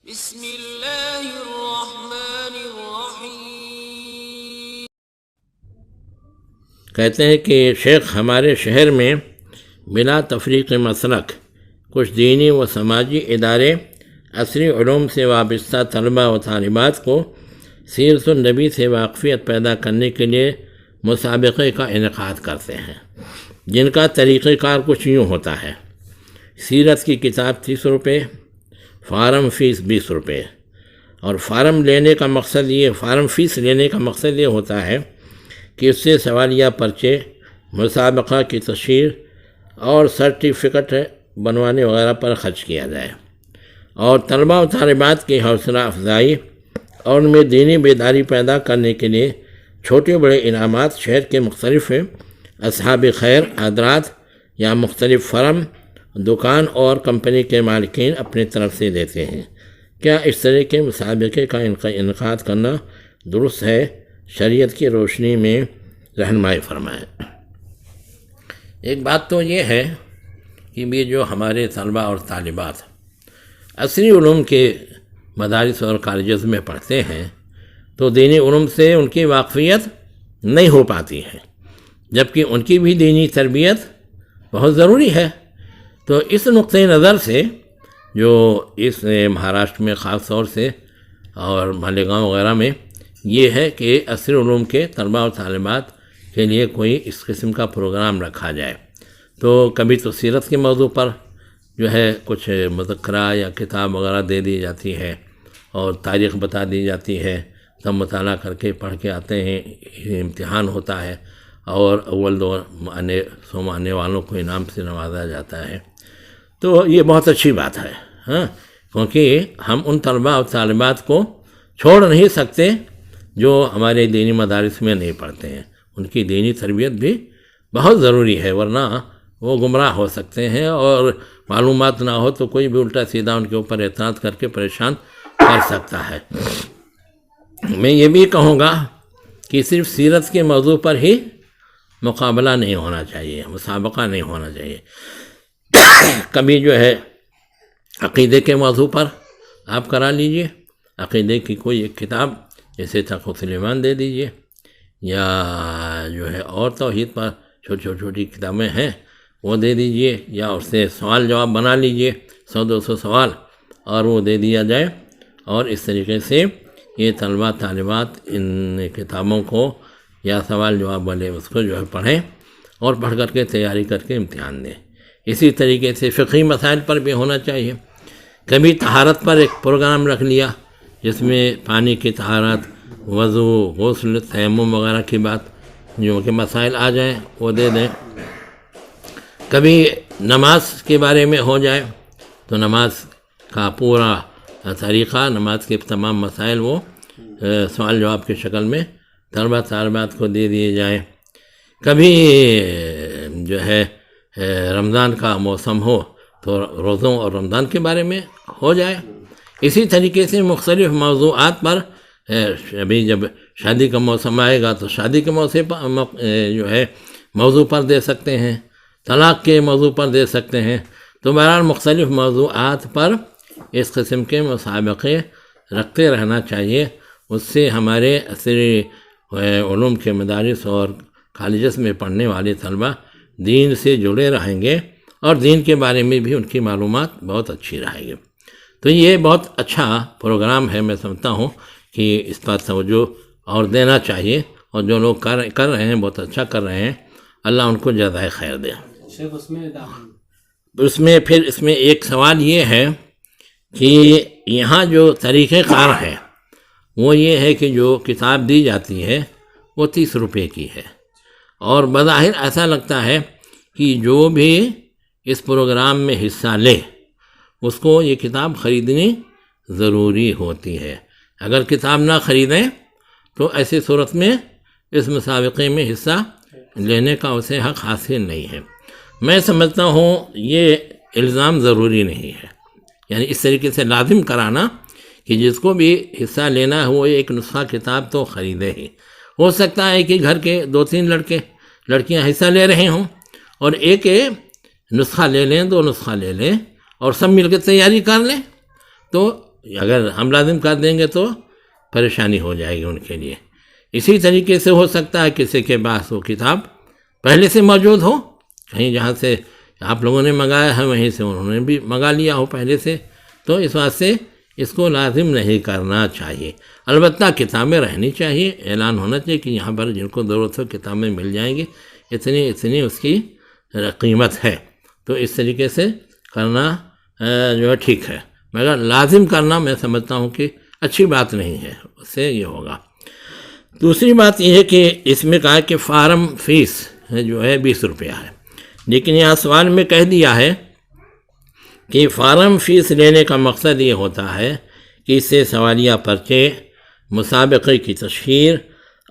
بسم اللہ الرحمن الرحیم۔ کہتے ہیں کہ شیخ ہمارے شہر میں بلا تفریق مسلک کچھ دینی و سماجی ادارے عصری علوم سے وابستہ طلباء و طالبات کو سیرت النبی سے واقفیت پیدا کرنے کے لیے مسابقے کا انعقاد کرتے ہیں، جن کا طریقہ کار کچھ یوں ہوتا ہے۔ سیرت کی کتاب 30 روپے، فارم فیس 20 روپے، اور فارم فیس لینے کا مقصد یہ ہوتا ہے کہ اس سے سوالیہ پرچے، مسابقہ کی تشہیر اور سرٹیفکیٹ بنوانے وغیرہ پر خرچ کیا جائے، اور طلباء و طالبات کی حوصلہ افزائی اور ان میں دینی بیداری پیدا کرنے کے لیے چھوٹے بڑے انعامات شہر کے مختلف اصحاب خیر حضرات یا مختلف فرم، دکان اور کمپنی کے مالکین اپنی طرف سے دیتے ہیں۔ کیا اس طرح کے مسابقے کا انعقاد کرنا درست ہے؟ شریعت کی روشنی میں رہنمائی فرمائیں۔ ایک بات تو یہ ہے کہ یہ جو ہمارے طلباء اور طالبات عصری علوم کے مدارس اور کالجز میں پڑھتے ہیں تو دینی علوم سے ان کی واقفیت نہیں ہو پاتی ہے، جبکہ ان کی بھی دینی تربیت بہت ضروری ہے۔ تو اس نقطۂ نظر سے جو اس مہاراشٹر میں خاص طور سے اور مالیگاؤں وغیرہ میں یہ ہے کہ عصری علوم کے طلباء اور طالبات کے لیے کوئی اس قسم کا پروگرام رکھا جائے، تو کبھی تو سیرت کے موضوع پر جو ہے کچھ مذکرہ یا کتاب وغیرہ دے دی جاتی ہے اور تاریخ بتا دی جاتی ہے، سب مطالعہ کر کے پڑھ کے آتے ہیں، امتحان ہوتا ہے اور اول دو آنے والوں کو انعام سے نوازا جاتا ہے۔ تو یہ بہت اچھی بات ہے، کیونکہ ہم ان طلباء اور طالبات کو چھوڑ نہیں سکتے جو ہمارے دینی مدارس میں نہیں پڑھتے ہیں۔ ان کی دینی تربیت بھی بہت ضروری ہے، ورنہ وہ گمراہ ہو سکتے ہیں اور معلومات نہ ہو تو کوئی بھی الٹا سیدھا ان کے اوپر اعتراض کر کے پریشان کر سکتا ہے۔ میں یہ بھی کہوں گا کہ صرف سیرت کے موضوع پر ہی مقابلہ نہیں ہونا چاہیے، مسابقہ نہیں ہونا چاہیے۔ کبھی جو ہے عقیدے کے موضوع پر آپ کرا لیجئے، عقیدے کی کوئی ایک کتاب جیسے تقویٰ سلیمان دے دیجئے، یا جو ہے اور توحید پر چھوٹی کتابیں ہیں وہ دے دیجئے، یا اس سے سوال جواب بنا لیجئے 100-200 سوال اور وہ دے دیا جائے، اور اس طریقے سے یہ طلباء طالبات ان کتابوں کو یا سوال جواب والے اس کو جو ہے پڑھیں اور پڑھ کر کے تیاری کر کے امتحان دیں۔ اسی طریقے سے فقہی مسائل پر بھی ہونا چاہیے۔ کبھی طہارت پر ایک پروگرام رکھ لیا جس میں پانی کی طہارت، وضو، غسل، تیمم وغیرہ کی بات جو کہ مسائل آ جائیں وہ دے دیں۔ کبھی نماز کے بارے میں ہو جائے تو نماز کا پورا طریقہ، نماز کے تمام مسائل وہ سوال جواب کی شکل میں طلباء طالبات کو دے دیے جائیں۔ کبھی جو ہے رمضان کا موسم ہو تو روزوں اور رمضان کے بارے میں ہو جائے۔ اسی طریقے سے مختلف موضوعات پر ابھی جب شادی کا موسم آئے گا تو شادی کے موضوع پر جو ہے موضوع پر دے سکتے ہیں، طلاق کے موضوع پر دے سکتے ہیں۔ تو بہرحال مختلف موضوعات پر اس قسم کے مسابقے رکھتے رہنا چاہیے، اس سے ہمارے عصری علوم کے مدارس اور کالجز میں پڑھنے والے طلباء دین سے جڑے رہیں گے اور دین کے بارے میں بھی ان کی معلومات بہت اچھی رہے گی۔ تو یہ بہت اچھا پروگرام ہے، میں سمجھتا ہوں کہ اس پر توجہ اور دینا چاہیے، اور جو لوگ کر رہے ہیں بہت اچھا کر رہے ہیں، اللہ ان کو جزائے خیر دے۔ اس میں ایک سوال یہ ہے کہ یہاں جو طریقہ کار ہے وہ یہ ہے کہ جو کتاب دی جاتی ہے وہ 30 روپے کی ہے، اور بظاہر ایسا لگتا ہے کہ جو بھی اس پروگرام میں حصہ لے اس کو یہ کتاب خریدنی ضروری ہوتی ہے۔ اگر کتاب نہ خریدیں تو ایسی صورت میں اس مسابقے میں حصہ لینے کا اسے حق حاصل نہیں ہے۔ میں سمجھتا ہوں یہ الزام ضروری نہیں ہے، یعنی اس طریقے سے لازم کرانا کہ جس کو بھی حصہ لینا ہے وہ ایک نسخہ کتاب تو خریدے ہی۔ ہو سکتا ہے کہ گھر کے 2-3 لڑکیاں حصہ لے رہے ہوں اور ایک نسخہ لے لیں، 2 نسخہ لے لیں اور سب مل کے تیاری کر لیں، تو اگر ہم لازم کر دیں گے تو پریشانی ہو جائے گی ان کے لیے۔ اسی طریقے سے ہو سکتا ہے کسی کے پاس وہ کتاب پہلے سے موجود ہو، کہیں جہاں سے آپ لوگوں نے منگایا ہے وہیں سے انہوں نے بھی منگا لیا ہو پہلے سے، تو اس واسطے اس کو لازم نہیں کرنا چاہیے۔ البتہ کتابیں رہنی چاہیے، اعلان ہونا چاہیے کہ یہاں پر جن کو ضرورت ہو کتابیں مل جائیں گی، اتنی اس کی قیمت ہے، تو اس طریقے سے کرنا جو ہے ٹھیک ہے، مگر لازم کرنا میں سمجھتا ہوں کہ اچھی بات نہیں ہے، اس سے یہ ہوگا۔ دوسری بات یہ ہے کہ اس میں کہا کہ فارم فیس جو ہے 20 روپیہ ہے، لیکن یہاں سوال میں کہہ دیا ہے کہ فارم فیس لینے کا مقصد یہ ہوتا ہے کہ اس سے سوالیہ پرچے، مسابقے کی تشہیر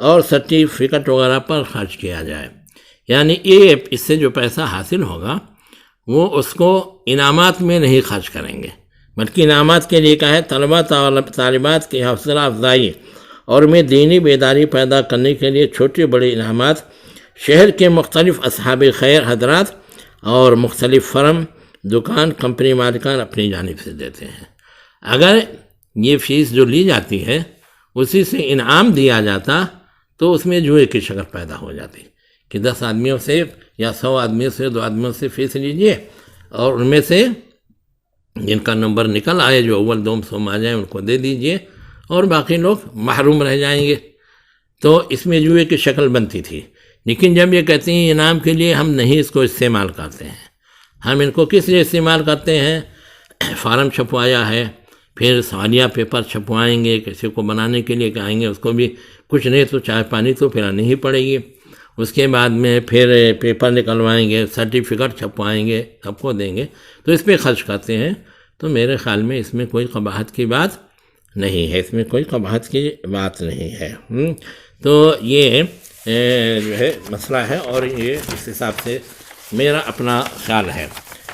اور سرٹیفکیٹ وغیرہ پر خرچ کیا جائے، یعنی یہ اس سے جو پیسہ حاصل ہوگا وہ اس کو انعامات میں نہیں خرچ کریں گے، بلکہ انعامات کے لیے کہا ہے طلبہ طالبات کی حوصلہ افزائی اور میں دینی بیداری پیدا کرنے کے لیے چھوٹے بڑے انعامات شہر کے مختلف اصحاب خیر حضرات اور مختلف فرم، دکان، کمپنی مالکان اپنی جانب سے دیتے ہیں۔ اگر یہ فیس جو لی جاتی ہے اسی سے انعام دیا جاتا تو اس میں جوئے کی شکل پیدا ہو جاتی کہ 10 آدمیوں سے یا 100 آدمیوں سے 2 آدمیوں سے فیس لیجئے اور ان میں سے جن کا نمبر نکل آئے، جو اول دوم سوم آ جائیں، ان کو دے دیجئے اور باقی لوگ محروم رہ جائیں گے، تو اس میں جوئے کی شکل بنتی تھی۔ لیکن جب یہ کہتے ہیں انعام کے لیے ہم نہیں اس کو استعمال کرتے ہیں، ہم ان کو کس لیے استعمال کرتے ہیں؟ فارم چھپوایا ہے، پھر سوالیہ پیپر چھپوائیں گے، کسی کو بنانے کے لیے کہیں گے، اس کو بھی کچھ نہیں تو چائے پانی تو پھرانی ہی پڑے گی، اس کے بعد میں پھر پیپر نکلوائیں گے، سرٹیفکیٹ چھپوائیں گے، سب کو دیں گے، تو اس پہ خرچ کرتے ہیں۔ تو میرے خیال میں اس میں کوئی قباحت کی بات نہیں ہے، اس میں کوئی قباحت کی بات نہیں ہے۔ تو یہ جو ہے مسئلہ ہے، اور یہ اس حساب سے میرا اپنا خیال ہے۔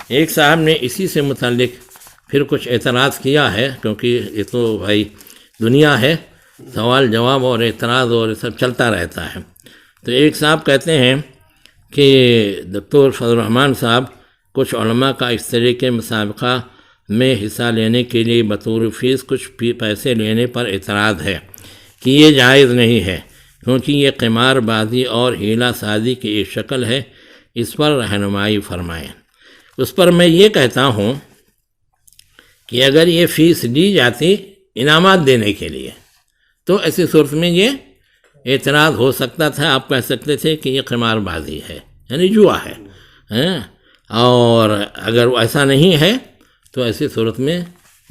ایک صاحب نے اسی سے متعلق پھر کچھ اعتراض کیا ہے، کیونکہ یہ تو بھائی دنیا ہے، سوال جواب اور اعتراض اور یہ سب چلتا رہتا ہے۔ تو ایک صاحب کہتے ہیں کہ دکتر فضل الرحمن صاحب، کچھ علماء کا اس طرح کے مسابقہ میں حصہ لینے کے لیے بطور فیس کچھ پیسے لینے پر اعتراض ہے کہ یہ جائز نہیں ہے، کیونکہ یہ قمار بازی اور ہیلہ سازی کی ایک شکل ہے، اس پر رہنمائی فرمائیں۔ اس پر میں یہ کہتا ہوں کہ اگر یہ فیس لی جاتی انعامات دینے کے لیے تو ایسی صورت میں یہ اعتراض ہو سکتا تھا، آپ کہہ سکتے تھے کہ یہ قمار بازی ہے، یعنی جوا ہے، اور اگر ایسا نہیں ہے تو ایسی صورت میں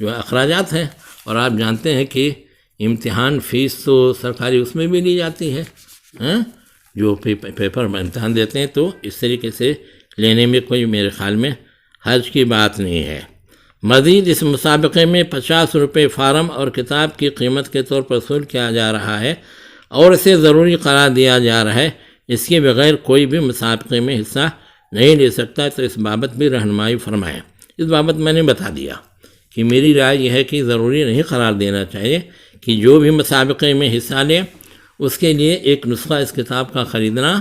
جو اخراجات ہیں، اور آپ جانتے ہیں کہ امتحان فیس تو سرکاری اس میں بھی لی جاتی ہے، جو پیپر میں امتحان دیتے ہیں، تو اس طریقے سے لینے میں کوئی میرے خیال میں حرج کی بات نہیں ہے۔ مزید اس مسابقے میں 50 روپے فارم اور کتاب کی قیمت کے طور پر وصول کیا جا رہا ہے اور اسے ضروری قرار دیا جا رہا ہے، اس کے بغیر کوئی بھی مسابقے میں حصہ نہیں لے سکتا، تو اس بابت بھی رہنمائی فرمائیں۔ اس بابت میں نے بتا دیا کہ میری رائے یہ ہے کہ ضروری نہیں قرار دینا چاہیے کہ جو بھی مسابقے میں حصہ لے اس کے لیے ایک نسخہ اس کتاب کا خریدنا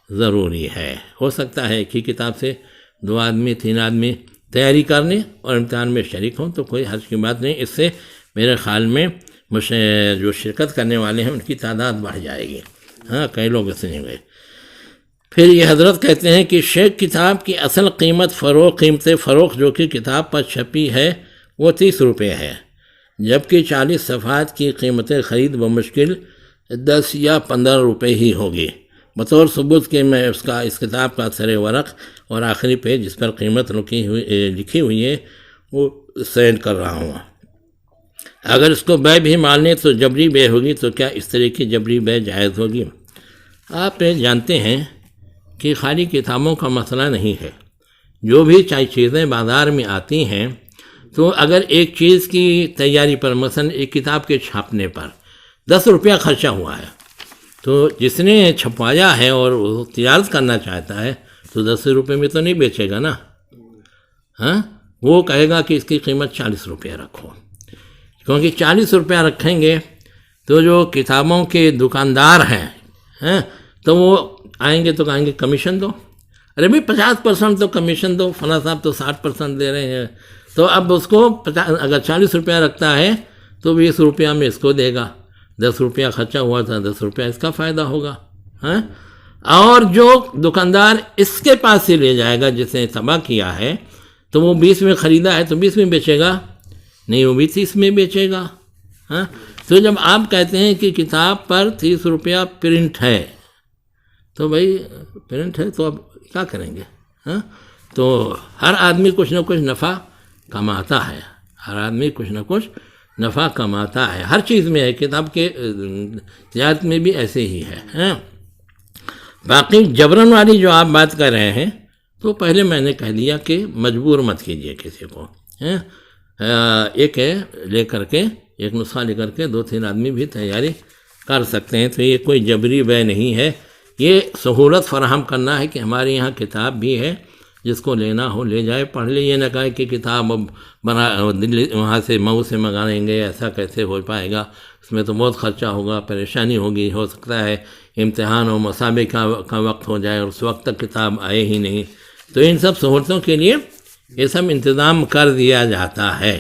ضروری ہے۔ ہو سکتا ہے کہ کتاب سے 2 آدمی 3 آدمی تیاری کرنے اور امتحان میں شریک ہوں تو کوئی حرج کی بات نہیں، اس سے میرے خیال میں جو شرکت کرنے والے ہیں ان کی تعداد بڑھ جائے گی، کئی لوگ اس نہیں گئے۔ پھر یہ حضرت کہتے ہیں کہ شیخ کتاب کی اصل قیمت قیمت فروخت جو کہ کتاب پر چھپی ہے وہ 30 روپے ہے، جبکہ 40 صفحات کی قیمت خرید بمشکل 10 یا 15 روپے ہی ہوگی۔ بطور ثبوت کہ میں اس کتاب کا سر ورق اور آخری پیج جس پر قیمت لکھی ہوئی ہے وہ سینڈ کر رہا ہوں۔ اگر اس کو بے بھی مان لیں تو جبری بے ہوگی، تو کیا اس طرح کی جبری بے جائز ہوگی؟ آپ جانتے ہیں کہ خالی کتابوں کا مسئلہ نہیں ہے، جو بھی چیزیں بازار میں آتی ہیں تو اگر ایک چیز کی تیاری پر، مثلا ایک کتاب کے چھاپنے پر 10 روپیہ خرچہ ہوا ہے، تو جس نے چھپوایا ہے اور وہ تجارت کرنا چاہتا ہے تو 10 روپے میں تو نہیں بیچے گا نا، وہ کہے گا کہ اس کی قیمت 40 روپیہ رکھو، کیونکہ 40 روپیہ رکھیں گے تو جو کتابوں کے دکاندار ہیں تو وہ آئیں گے تو کہیں گے کمیشن دو، ارے بھائی 50% تو کمیشن دو، فلاں صاحب تو 60% دے رہے ہیں، تو اب اس کو اگر 40 روپیہ رکھتا ہے تو 20 روپیہ میں اس کو دے گا، 10 روپیہ خرچہ ہوا تھا، 10 روپیہ اس کا فائدہ ہوگا، ہاں؟ اور جو دکاندار اس کے پاس سے لے جائے گا جس نے تباہ کیا ہے، تو وہ 20 میں خریدا ہے تو 20 میں بیچے گا نہیں، وہ بھی 30 میں بیچے گا، ہاں؟ تو جب آپ کہتے ہیں کہ کتاب پر 30 روپیہ پرنٹ ہے، تو بھائی پرنٹ ہے تو اب کیا کریں گے، ہاں؟ تو ہر آدمی کچھ نہ کچھ نفع کماتا ہے، ہر آدمی کچھ نہ کچھ نفع کماتا ہے، ہر چیز میں ہے، کتاب کے تجارت میں بھی ایسے ہی ہے، ہاں؟ باقی جبرن والی جو آپ بات کر رہے ہیں، تو پہلے میں نے کہہ دیا کہ مجبور مت کیجئے کسی کو، ایک ہے لے کر کے، ایک نسخہ لے کر کے 2-3 آدمی بھی تیاری کر سکتے ہیں، تو یہ کوئی جبری بے نہیں ہے، یہ سہولت فراہم کرنا ہے کہ ہمارے یہاں کتاب بھی ہے، جس کو لینا ہو لے جائے پڑھ لے، یہ نہ کہے کہ کتاب بنا دلی وہاں سے مئو سے منگائیں گے، ایسا کیسے ہو پائے گا، اس میں تو بہت خرچہ ہوگا، پریشانی ہوگی، ہو سکتا ہے امتحان اور مسابقہ کا وقت ہو جائے اور اس وقت تک کتاب آئے ہی نہیں، تو ان سب سہولتوں کے لیے یہ سب انتظام کر دیا جاتا ہے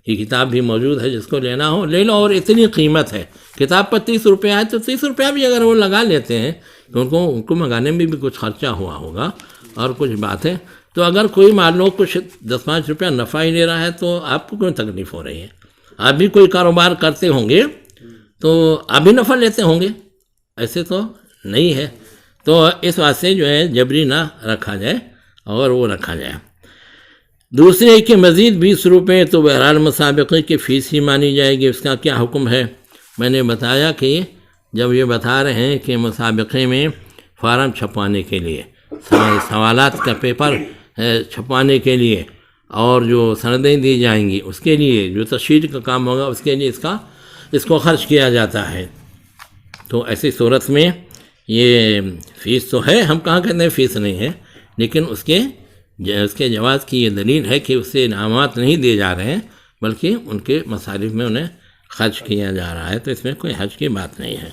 کہ کتاب بھی موجود ہے، جس کو لینا ہو لے لو، اور اتنی قیمت ہے، کتاب پر 30 روپیہ ہے تو 30 روپیہ بھی اگر وہ لگا لیتے ہیں، ان کو منگانے میں بھی کچھ خرچہ ہوا ہوگا اور کچھ بات ہے، تو اگر کوئی مان لو کچھ 10-5 روپیہ نفع ہی لے رہا ہے تو آپ کو کیوں تکلیف ہو رہی ہے؟ آپ بھی کوئی کاروبار کرتے ہوں گے تو آپ بھی نفع لیتے ہوں گے، ایسے تو نہیں ہے، تو اس واسطے جو ہے جبری نہ رکھا جائے اور وہ رکھا جائے۔ دوسرے کہ مزید 20 روپے تو بہرحال مسابقے کی فیس ہی مانی جائے گی، اس کا کیا حکم ہے؟ میں نے بتایا کہ جب یہ بتا رہے ہیں کہ مسابقے میں فارم چھپوانے کے لیے، سوالات کا پیپر چھپوانے کے لیے اور جو سندیں دی جائیں گی اس کے لیے، جو تشہیر کا کام ہوگا اس کے لیے اس کو خرچ کیا جاتا ہے، تو ایسی صورت میں یہ فیس تو ہے، ہم کہاں کہتے ہیں فیس نہیں ہے، لیکن اس کے جواز کی یہ دلیل ہے کہ اس سے انعامات نہیں دیے جا رہے ہیں بلکہ ان کے مصارف میں انہیں خرچ کیا جا رہا ہے، تو اس میں کوئی حرج کی بات نہیں ہے۔